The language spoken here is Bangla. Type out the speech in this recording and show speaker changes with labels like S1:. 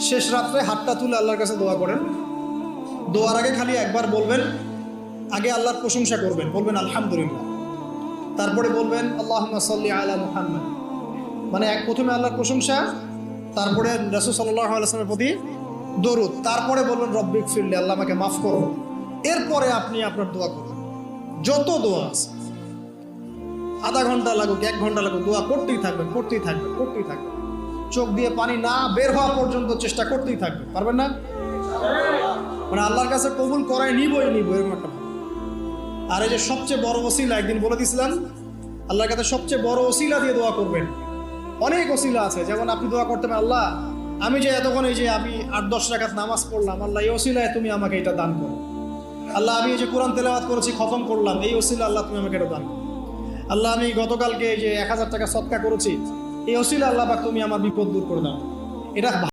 S1: শেষ রাত্রে হাতটা তুলে আল্লাহর কাছে দোয়া করেন। দোয়ার আগে খালি একবার বলবেন, আগে আল্লাহর প্রশংসা করবেন, বলবেন আলহামদুলিল্লাহ, তারপরে বলবেন আল্লাহুম্মা সাল্লি আলা মুহাম্মাদ, মানে প্রথমে আল্লাহর প্রশংসা, তারপরে রাসূল সাল্লাল্লাহু আলাইহি ওয়াসাল্লামের প্রতি দরুদ, তারপরে বলবেন রব্বিক ফিরলি, আল্লাহ আমাকে মাফ করো। এরপরে আপনি আপনার দোয়া করবেন। যত দোয়া আছে, আধা ঘন্টা লাগুক, 1 ঘন্টা লাগুক, দোয়া করতেই থাকবেন, করতেই থাকবেন, করতেই থাকবেন। চোখ দিয়ে পানি না বের হওয়া পর্যন্ত চেষ্টা করতেই থাকবেন। পারবেন না? মানে আল্লাহর কাছে কবুল করাই নিবই এরকম একটা ভাব। আর এই যে সবচেয়ে বড় ওসিলা, একদিন বলে দিয়েছিলাম, আল্লাহর কাছে সবচেয়ে বড় ওসিলা দিয়ে দোয়া করবেন। অনেক ওসিলা আছে, যেমন আপনি দোয়া করতে পারেন, আল্লাহ আমি যে এতক্ষণ এই যে আমি 8-10 রাকাত নামাজ পড়লাম, আল্লাহ এই ওসিলায় তুমি আমাকে এটা দান করো। আল্লাহ আমি এই যে কোরআন তেলাওয়াত করেছি, খতম করলাম, এই ওসিলা আল্লাহ তুমি আমাকে এটা দান করো। আল্লাহ আমি গতকালকে এই যে 1000 টাকা সদকা করেছি, এই ওসিলা আল্লাহ পাক তুমি আমার বিপদ দূর করে দাও। এটা